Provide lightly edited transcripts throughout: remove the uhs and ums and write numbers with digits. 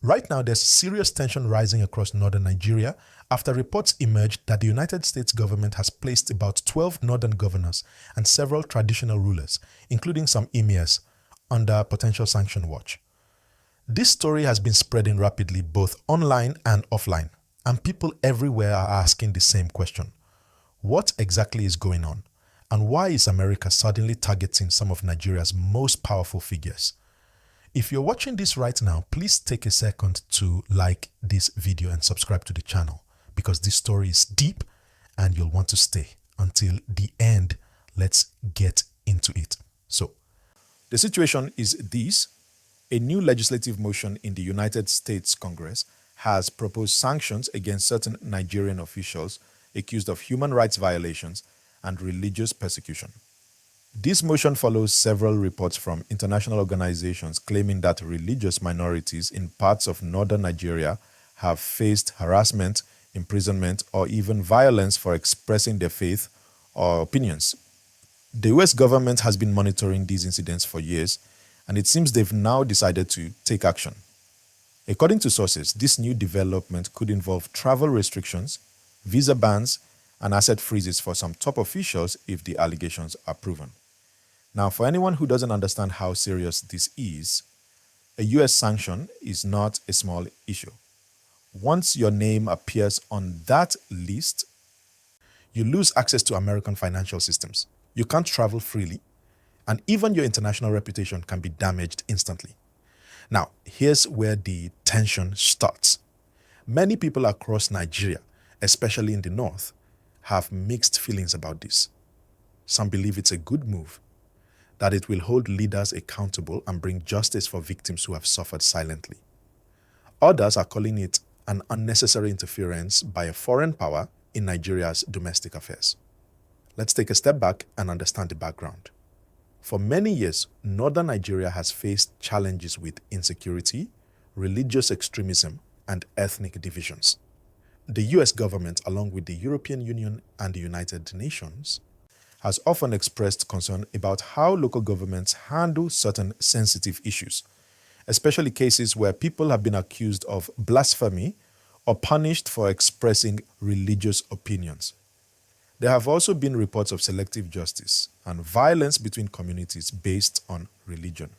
Right now, there's serious tension rising across northern Nigeria after reports emerged that the United States government has placed about 12 northern governors and several traditional rulers, including some Emirs, under potential sanction watch. This story has been spreading rapidly both online and offline, and people everywhere are asking the same question. What exactly is going on? And why is America suddenly targeting some of Nigeria's most powerful figures? If you're watching this right now, please take a second to like this video and subscribe to the channel because this story is deep and you'll want to stay until the end. Let's get into it. So, the situation is this. A new legislative motion in the United States Congress has proposed sanctions against certain Nigerian officials accused of human rights violations and religious persecution. This motion follows several reports from international organizations claiming that religious minorities in parts of northern Nigeria have faced harassment, imprisonment, or even violence for expressing their faith or opinions. The US government has been monitoring these incidents for years, and it seems they've now decided to take action. According to sources, this new development could involve travel restrictions, visa bans, and asset freezes for some top officials if the allegations are proven. Now, for anyone who doesn't understand how serious this is, a US sanction is not a small issue. Once your name appears on that list, you lose access to American financial systems. You can't travel freely, and even your international reputation can be damaged instantly. Now, here's where the tension starts. Many people across Nigeria, especially in the north, have mixed feelings about this. Some believe it's a good move, that it will hold leaders accountable and bring justice for victims who have suffered silently. Others are calling it an unnecessary interference by a foreign power in Nigeria's domestic affairs. Let's take a step back and understand the background. For many years, northern Nigeria has faced challenges with insecurity, religious extremism, and ethnic divisions. The US government, along with the European Union and the United Nations, has often expressed concern about how local governments handle certain sensitive issues, especially cases where people have been accused of blasphemy or punished for expressing religious opinions. There have also been reports of selective justice and violence between communities based on religion.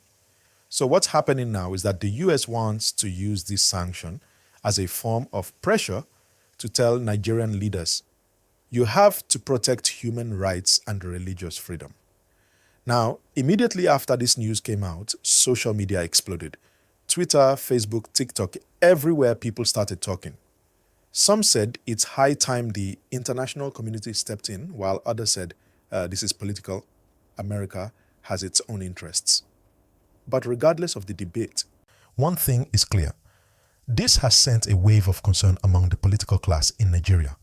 So what's happening now is that the US wants to use this sanction as a form of pressure to tell Nigerian leaders, you have to protect human rights and religious freedom. Now, immediately after this news came out, social media exploded. Twitter, Facebook, TikTok, everywhere people started talking. Some said it's high time the international community stepped in, while others said this is political. America has its own interests. But regardless of the debate, one thing is clear. This has sent a wave of concern among the political class in Nigeria.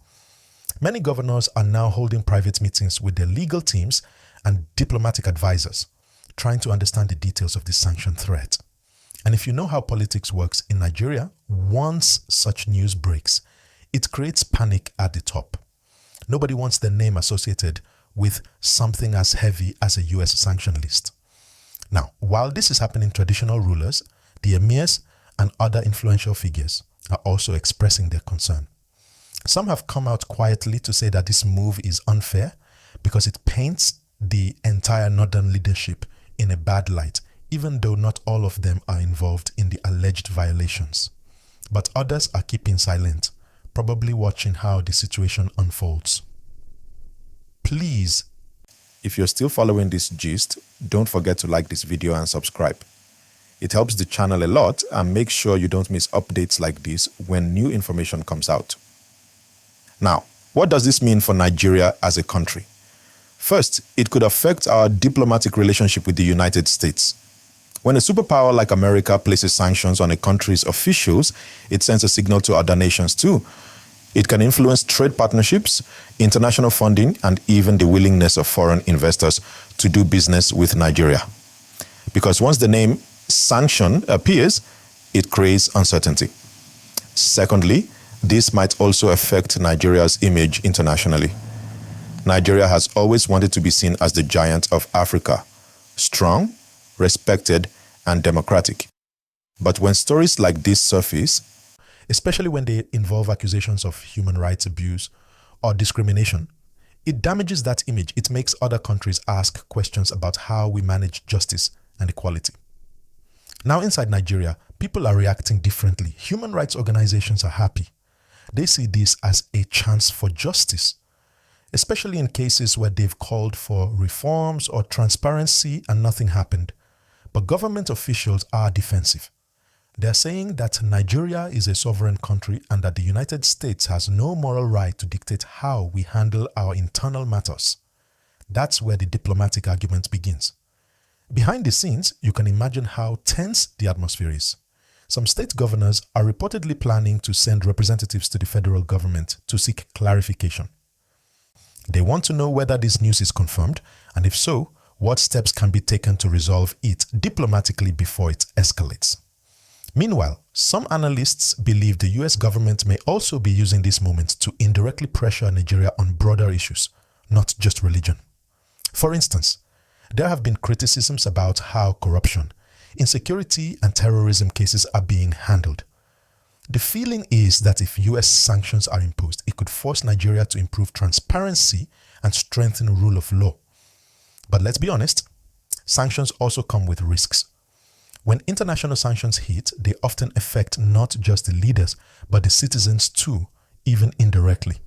Many governors are now holding private meetings with their legal teams and diplomatic advisors, trying to understand the details of this sanction threat. And if you know how politics works in Nigeria, once such news breaks, it creates panic at the top. Nobody wants their name associated with something as heavy as a US sanction list. Now, while this is happening, traditional rulers, the Emirs, and other influential figures are also expressing their concern. Some have come out quietly to say that this move is unfair because it paints the entire northern leadership in a bad light, even though not all of them are involved in the alleged violations. But others are keeping silent, probably watching how the situation unfolds. Please, if you're still following this gist, don't forget to like this video and subscribe. It helps the channel a lot, and make sure you don't miss updates like this when new information comes out. Now, what does this mean for Nigeria as a country? First, it could affect our diplomatic relationship with the United States. When a superpower like America places sanctions on a country's officials, it sends a signal to other nations too. It can influence trade partnerships, international funding, and even the willingness of foreign investors to do business with Nigeria. Because once the name sanction appears, it creates uncertainty. Secondly, this might also affect Nigeria's image internationally. Nigeria has always wanted to be seen as the giant of Africa, strong, respected, and democratic. But when stories like this surface, especially when they involve accusations of human rights abuse or discrimination, it damages that image. It makes other countries ask questions about how we manage justice and equality. Now, inside Nigeria, people are reacting differently. Human rights organizations are happy. They see this as a chance for justice, especially in cases where they've called for reforms or transparency and nothing happened. But government officials are defensive. They're saying that Nigeria is a sovereign country and that the United States has no moral right to dictate how we handle our internal matters. That's where the diplomatic argument begins. Behind the scenes, you can imagine how tense the atmosphere is. Some state governors are reportedly planning to send representatives to the federal government to seek clarification. They want to know whether this news is confirmed, and if so, what steps can be taken to resolve it diplomatically before it escalates. Meanwhile, some analysts believe the US government may also be using this moment to indirectly pressure Nigeria on broader issues, not just religion. For instance, there have been criticisms about how corruption, insecurity, and terrorism cases are being handled. The feeling is that if US sanctions are imposed, it could force Nigeria to improve transparency and strengthen rule of law. But let's be honest, sanctions also come with risks. When international sanctions hit, they often affect not just the leaders, but the citizens too, even indirectly.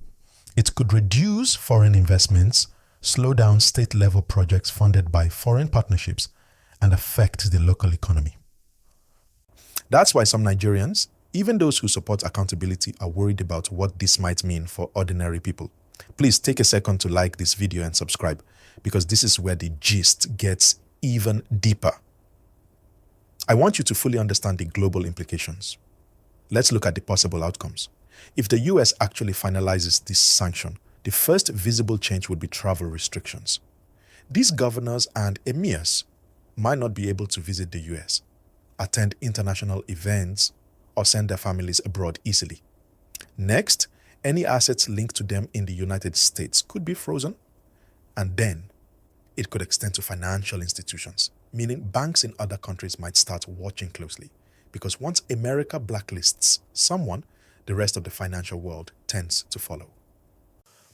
It could reduce foreign investments, slow down state-level projects funded by foreign partnerships, and affect the local economy. That's why some Nigerians, even those who support accountability, are worried about what this might mean for ordinary people. Please take a second to like this video and subscribe, because this is where the gist gets even deeper. I want you to fully understand the global implications. Let's look at the possible outcomes. If the US actually finalizes this sanction, the first visible change would be travel restrictions. These governors and emirs might not be able to visit the US, attend international events, or send their families abroad easily. Next, any assets linked to them in the United States could be frozen, and then it could extend to financial institutions, meaning banks in other countries might start watching closely, because once America blacklists someone, the rest of the financial world tends to follow.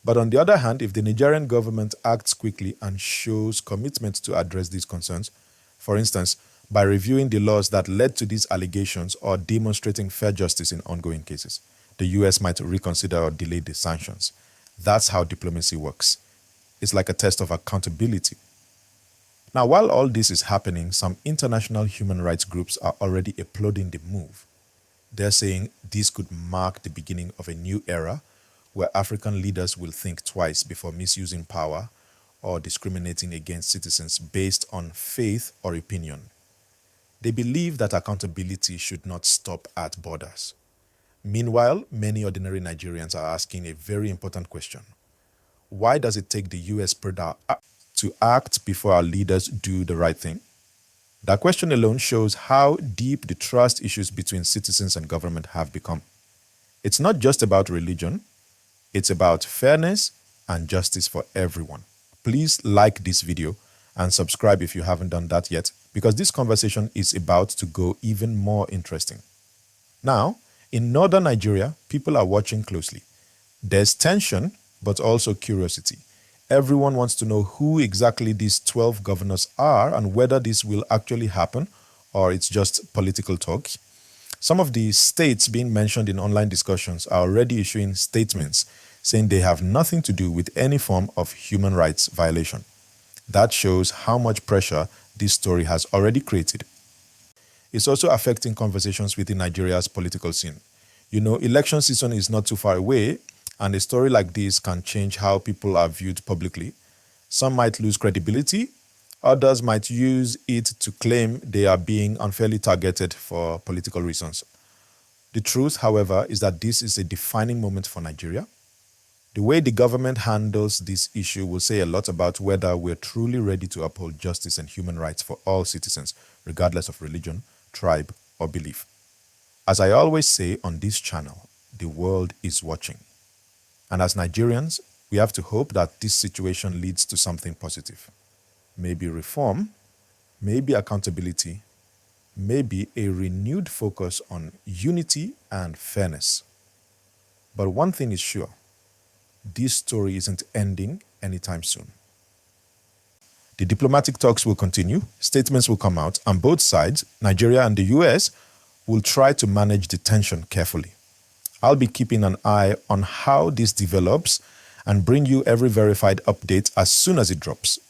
But on the other hand, if the Nigerian government acts quickly and shows commitment to address these concerns, for instance, by reviewing the laws that led to these allegations or demonstrating fair justice in ongoing cases, the US might reconsider or delay the sanctions. That's how diplomacy works. It's like a test of accountability. Now, while all this is happening, some international human rights groups are already applauding the move. They're saying this could mark the beginning of a new era where African leaders will think twice before misusing power or discriminating against citizens based on faith or opinion. They believe that accountability should not stop at borders. Meanwhile, many ordinary Nigerians are asking a very important question. Why does it take the US to act before our leaders do the right thing? That question alone shows how deep the trust issues between citizens and government have become. It's not just about religion, it's about fairness and justice for everyone. Please like this video and subscribe if you haven't done that yet, because this conversation is about to go even more interesting. Now, in northern Nigeria, people are watching closely. There's tension, but also curiosity. Everyone wants to know who exactly these 12 governors are and whether this will actually happen or it's just political talk. Some of the states being mentioned in online discussions are already issuing statements saying they have nothing to do with any form of human rights violation. That shows how much pressure this story has already created. It's also affecting conversations within Nigeria's political scene. You know, election season is not too far away, and a story like this can change how people are viewed publicly. Some might lose credibility, others might use it to claim they are being unfairly targeted for political reasons. The truth, however, is that this is a defining moment for Nigeria. The way the government handles this issue will say a lot about whether we're truly ready to uphold justice and human rights for all citizens, regardless of religion, tribe, or belief. As I always say on this channel, the world is watching. And as Nigerians, we have to hope that this situation leads to something positive. Maybe reform, maybe accountability, may be a renewed focus on unity and fairness. But one thing is sure, this story isn't ending anytime soon. The diplomatic talks will continue, statements will come out, and both sides, Nigeria and the US, will try to manage the tension carefully. I'll be keeping an eye on how this develops and bring you every verified update as soon as it drops.